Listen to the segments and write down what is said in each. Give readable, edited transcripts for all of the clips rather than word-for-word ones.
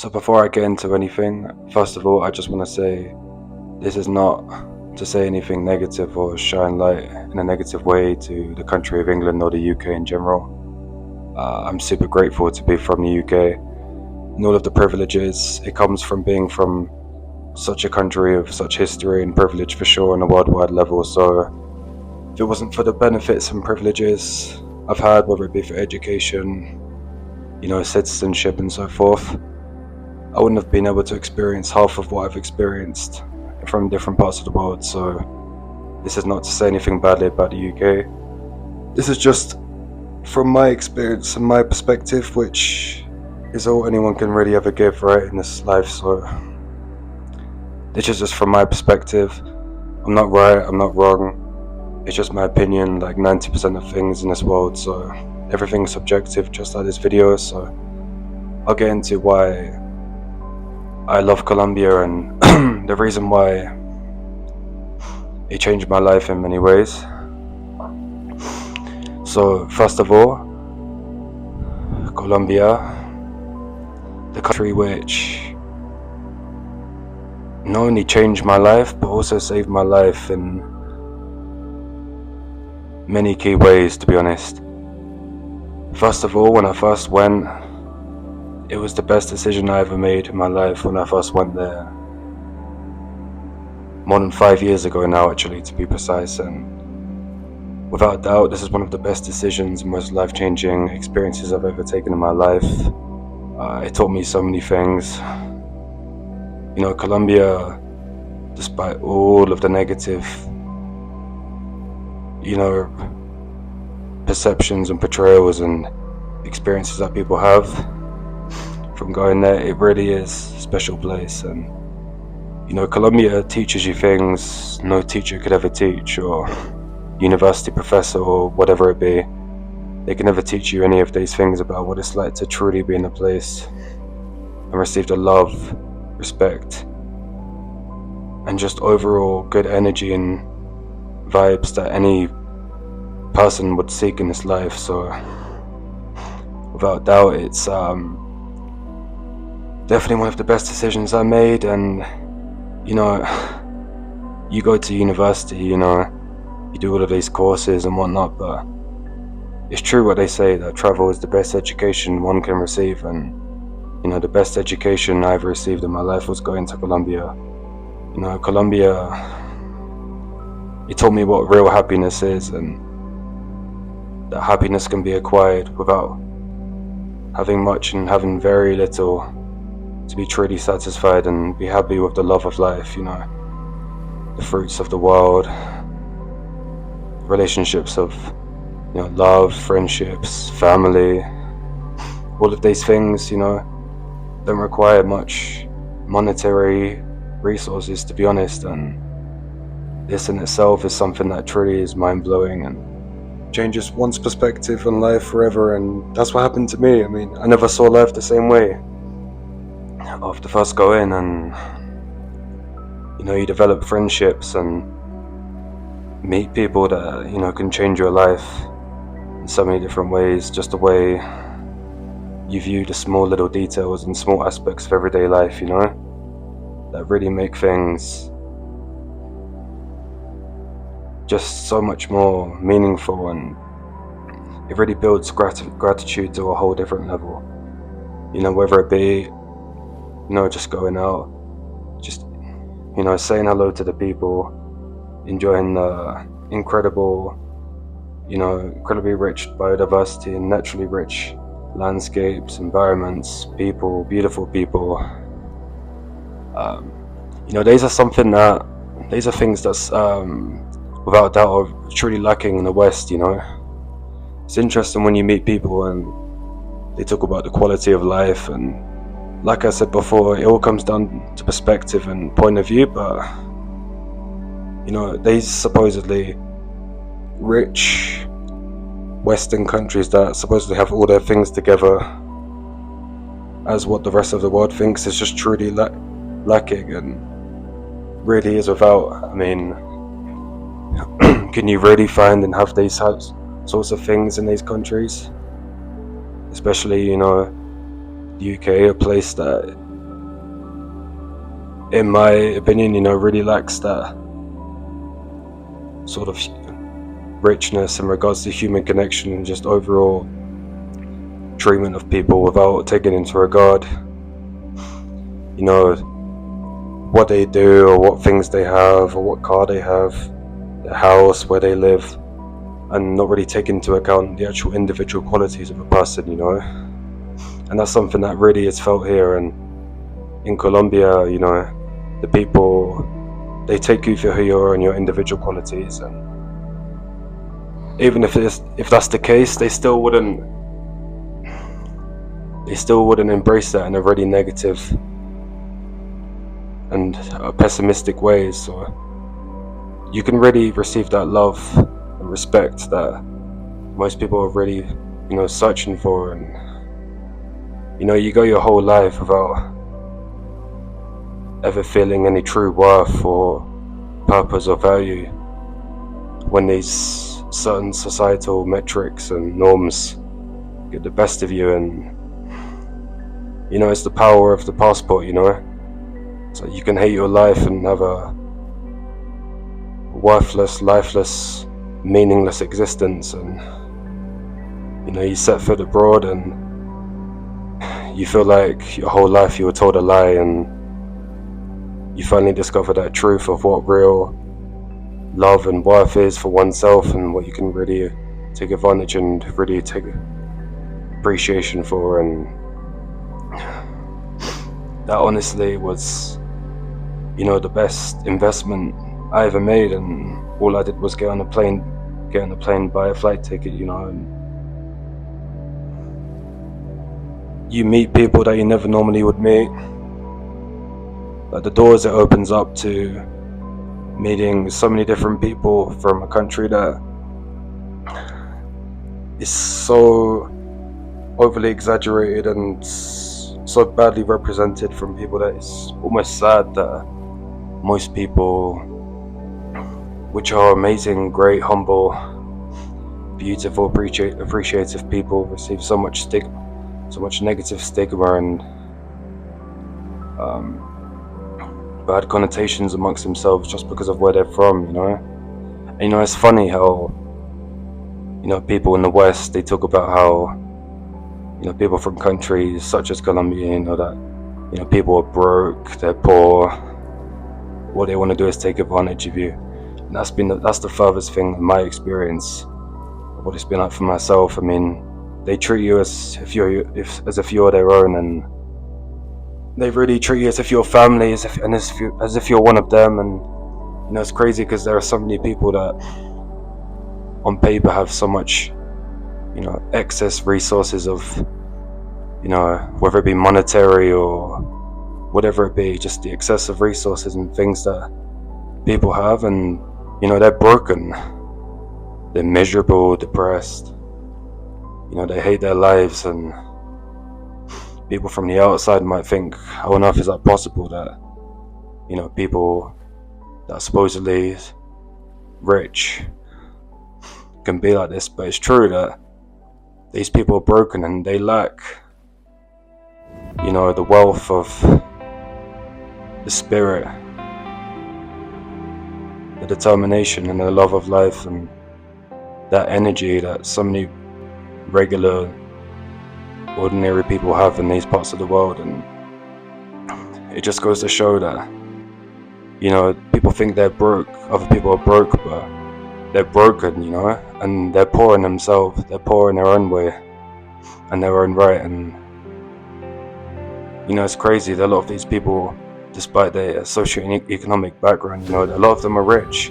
So before I get into anything, first of all, I just want to say this is not to say anything negative or shine light in a negative way to the country of England or the UK in general. I'm super grateful to be from the UK and all of the privileges it comes from being from such a country of such history and privilege for sure on a worldwide level. So if it wasn't for the benefits and privileges I've had, whether it be for education, citizenship and so forth, I wouldn't have been able to experience half of what I've experienced from different parts of the world. So this is not to say anything badly about the UK. This is just from my experience and my perspective, which is all anyone can really ever give, right, in this life. So this is just from my perspective. I'm not right, I'm not wrong. It's just my opinion, like 90% of things in this world. So everything's subjective, just like this video. So I'll get into why I love Colombia and the reason why it changed my life in many ways. So first of all, Colombia, the country which not only changed my life but also saved my life in many key ways, to be honest. First of all, when I first went, it was the best decision I ever made in my life when I first went there. More than 5 years ago now, actually, to be precise. And without doubt, this is one of the best decisions and most life-changing experiences I've ever taken in my life. It taught me so many things. Colombia, despite all of the negative, perceptions and portrayals and experiences that people have from going there, it really is a special place. And Colombia teaches you things no teacher could ever teach, or university professor or whatever it be. They can never teach you any of these things about what it's like to truly be in a place and receive the love, respect, and just overall good energy and vibes that any person would seek in this life. So without doubt, it's definitely one of the best decisions I made. And you go to university, you do all of these courses and whatnot, but it's true what they say, that travel is the best education one can receive. And the best education I ever received in my life was going to Colombia. Colombia, it taught me what real happiness is, and that happiness can be acquired without having much and having very little to be truly satisfied and be happy with the love of life, the fruits of the world, relationships of love, friendships, family. All of these things, don't require much monetary resources, to be honest. And this in itself is something that truly is mind-blowing and changes one's perspective on life forever. And that's what happened to me. I mean, I never saw life the same way after first going. And you develop friendships and meet people that can change your life in so many different ways. Just the way you view the small little details and small aspects of everyday life, that really make things just so much more meaningful. And it really builds gratitude to a whole different level. Whether it be just going out, just saying hello to the people, enjoying the incredibly rich biodiversity and naturally rich landscapes, environments, people, beautiful people. These are things that's without doubt are truly lacking in the West. It's interesting when you meet people and they talk about the quality of life, and like I said before, it all comes down to perspective and point of view. But these supposedly rich Western countries that supposedly have all their things together, as what the rest of the world thinks is just truly lacking and really is without. I mean, can you really find and have these sorts of things in these countries? Especially, the UK, a place that in my opinion, really lacks that sort of richness in regards to human connection and just overall treatment of people without taking into regard, what they do or what things they have or what car they have, their house, where they live, and not really take into account the actual individual qualities of a person, And that's something that really is felt here. And in Colombia, the people, they take you for who you are and your individual qualities. And even if that's the case, they still wouldn't embrace that in a really negative and pessimistic way. So you can really receive that love and respect that most people are really, searching for. And you go your whole life without ever feeling any true worth or purpose or value when these certain societal metrics and norms get the best of you. And it's the power of the passport, so you can hate your life and have a worthless, lifeless, meaningless existence, and you set foot abroad and you feel like your whole life you were told a lie, and you finally discover that truth of what real love and worth is for oneself, and what you can really take advantage and really take appreciation for. And that honestly was, the best investment I ever made. And all I did was get on a plane, buy a flight ticket, and you meet people that you never normally would meet. Like the doors it opens up to meeting so many different people from a country that is so overly exaggerated and so badly represented from people that it's almost sad that most people, which are amazing, great, humble, beautiful, appreciative people, receive so much negative stigma and bad connotations amongst themselves just because of where they're from, And it's funny how people in the West, they talk about how people from countries such as Colombia, that people are broke, they're poor, what they want to do is take advantage of you. And that's the furthest thing in my experience of what it's been like for myself. I mean, they treat you as if you're their own, and they really treat you as if you're family, as if you're one of them. And it's crazy because there are so many people that on paper have so much excess resources of whether it be monetary or whatever it be, just the excessive resources and things that people have, and they're broken, they're miserable, depressed, they hate their lives. And people from the outside might think, how on earth is that possible that people that are supposedly rich can be like this? But it's true that these people are broken and they lack the wealth of the spirit, the determination and the love of life, and that energy that so many regular, ordinary people have in these parts of the world. And it just goes to show that people think they're broke, other people are broke, but they're broken, and they're poor in themselves, they're poor in their own way and their own right. And it's crazy that a lot of these people, despite their socio-economic background, a lot of them are rich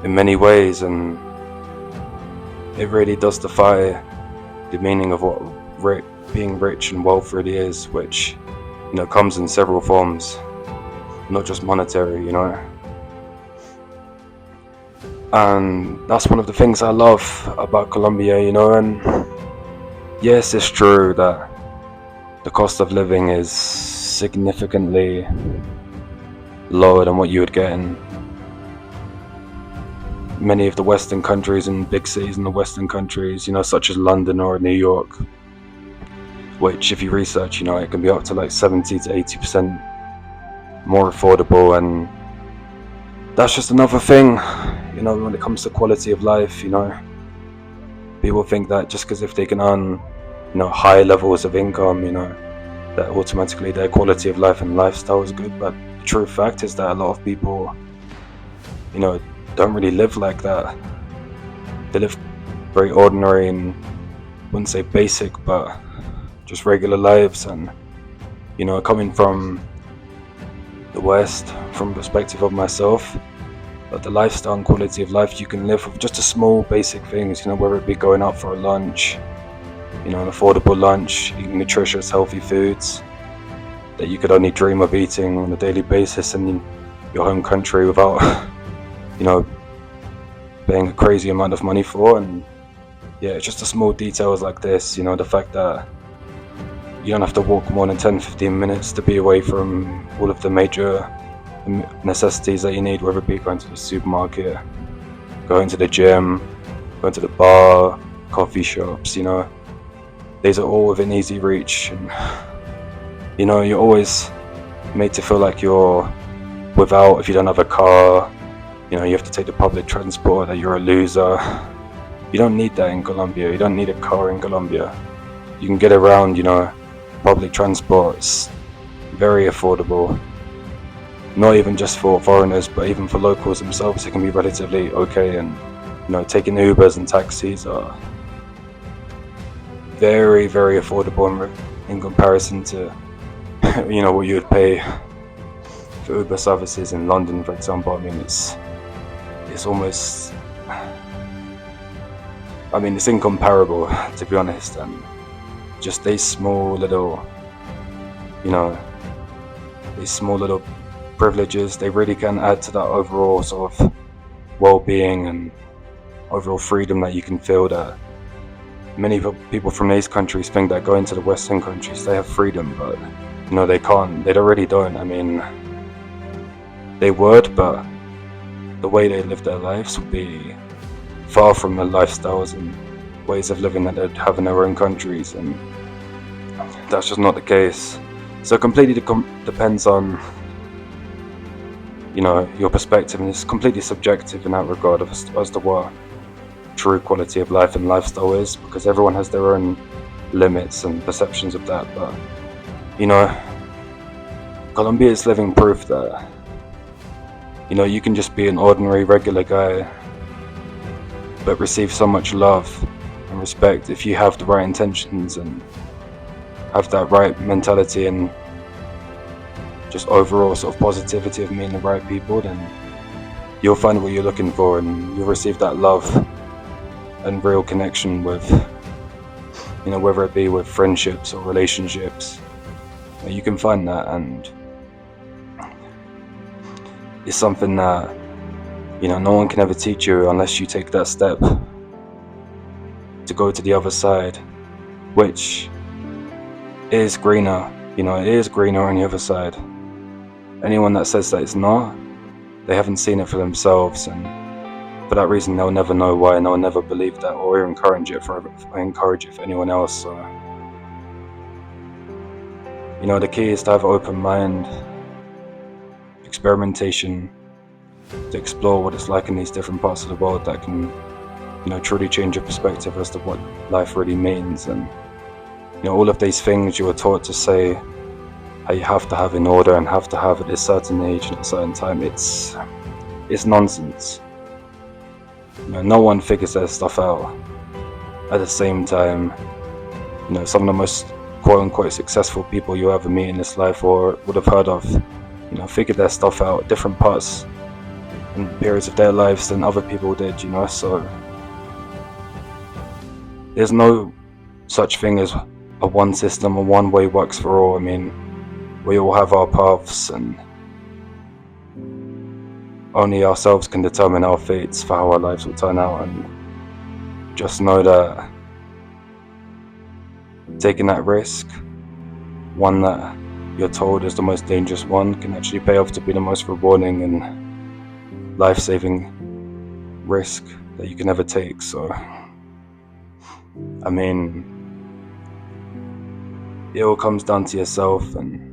in many ways, and it really does defy the meaning of what being rich and wealth really is, which comes in several forms, not just monetary, And that's one of the things I love about Colombia, and yes, it's true that the cost of living is significantly lower than what you would get in many of the Western countries and big cities in the Western countries, such as London or New York, which if you research, it can be up to like 70 to 80% more affordable, and that's just another thing, when it comes to quality of life. People think that just because if they can earn, high levels of income, that automatically their quality of life and lifestyle is good. But the true fact is that a lot of people, you know, don't really live like that. They live very ordinary and wouldn't say basic, but just regular lives. And coming from the West, from the perspective of myself, but the lifestyle and quality of life you can live with just a small basic things, whether it be going out for a lunch, an affordable lunch, eating nutritious, healthy foods that you could only dream of eating on a daily basis in your home country without, paying a crazy amount of money for. And yeah, it's just the small details like this, the fact that you don't have to walk more than 10-15 minutes to be away from all of the major necessities that you need, whether it be going to the supermarket, going to the gym, going to the bar, coffee shops. These are all within easy reach, and you're always made to feel like you're without if you don't have a car. You have to take the public transport, that you're a loser. You don't need that in Colombia. You don't need a car in Colombia. You can get around, public transport. It's very affordable. Not even just for foreigners, but even for locals themselves, it can be relatively okay. And taking Ubers and taxis are very, very affordable in comparison to what you would pay for Uber services in London, for example. It's almost, it's incomparable, to be honest. And just these small little privileges, they really can add to that overall sort of well-being and overall freedom that you can feel. That many people from these countries think that going to the Western countries they have freedom, but they can't. They really don't. They would, but the way they live their lives would be far from the lifestyles and ways of living that they'd have in their own countries, and that's just not the case. So it completely depends on your perspective, and it's completely subjective in that regard as to what true quality of life and lifestyle is, because everyone has their own limits and perceptions of that. But Colombia is living proof that you can just be an ordinary regular guy but receive so much love and respect if you have the right intentions and have that right mentality and just overall sort of positivity of meeting the right people. Then you'll find what you're looking for, and you'll receive that love and real connection with, whether it be with friendships or relationships. You can find that, and it's something that no one can ever teach you unless you take that step to go to the other side, which is greener. It is greener on the other side. Anyone that says that it's not, they haven't seen it for themselves, and for that reason they'll never know why, and they'll never believe that or encourage it for anyone else. So the key is to have an open mind, experimentation, to explore what it's like in these different parts of the world that can truly change your perspective as to what life really means. And all of these things you were taught to say how you have to have in order and have to have at a certain age and at a certain time, it's nonsense. No one figures their stuff out at the same time. Some of the most quote-unquote successful people you ever meet in this life or would have heard of, figured their stuff out at different parts and periods of their lives than other people did. So there's no such thing as a one system or one way works for all. We all have our paths, and only ourselves can determine our fates for how our lives will turn out. And just know that taking that risk, one that you're told is the most dangerous one, can actually pay off to be the most rewarding and life-saving risk that you can ever take. So it all comes down to yourself, and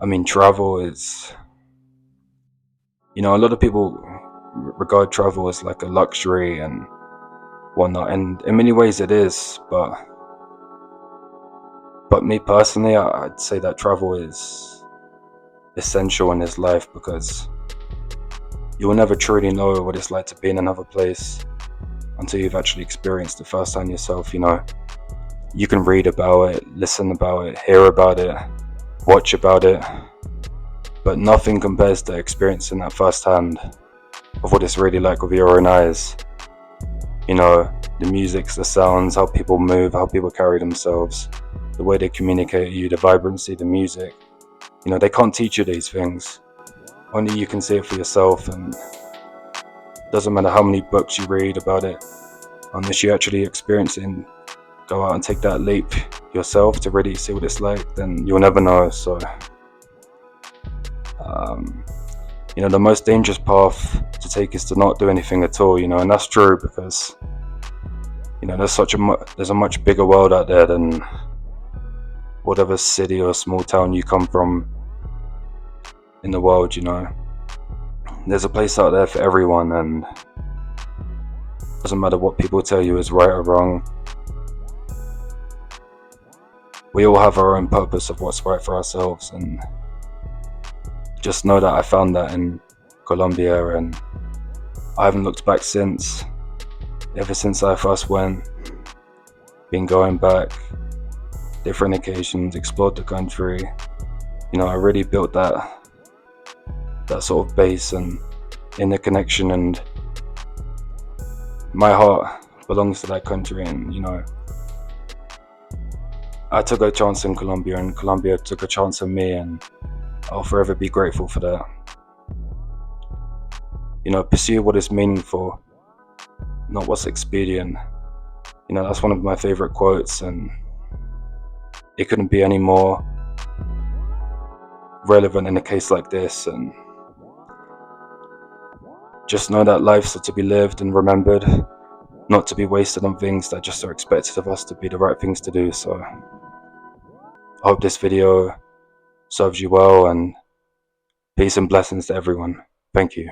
I mean, travel is, a lot of people regard travel as like a luxury and whatnot, and in many ways it is. But me personally, I'd say that travel is essential in this life because you will never truly know what it's like to be in another place until you've actually experienced it firsthand yourself. You can read about it, listen about it, hear about it, watch about it, but nothing compares to experiencing that firsthand of what it's really like with your own eyes. The music, the sounds, how people move, how people carry themselves, the way they communicate to you, the vibrancy, the music. They can't teach you these things. Only you can see it for yourself, and it doesn't matter how many books you read about it, unless you actually experience it and go out and take that leap yourself to really see what it's like, then you'll never know. So, the most dangerous path to take is to not do anything at all, and that's true because, there's a much bigger world out there than whatever city or small town you come from in the world. There's a place out there for everyone, and it doesn't matter what people tell you is right or wrong. We all have our own purpose of what's right for ourselves, and just know that I found that in Colombia, and I haven't looked back since. Ever since I first went, been going back, different occasions, explored the country. I really built that sort of base and inner connection, and my heart belongs to that country. And I took a chance in Colombia, and Colombia took a chance on me, and I'll forever be grateful for that. Pursue what is meaningful, not what's expedient. That's one of my favorite quotes, and it couldn't be any more relevant in a case like this. And just know that life's to be lived and remembered, not to be wasted on things that just are expected of us to be the right things to do. So I hope this video serves you well, and peace and blessings to everyone. Thank you.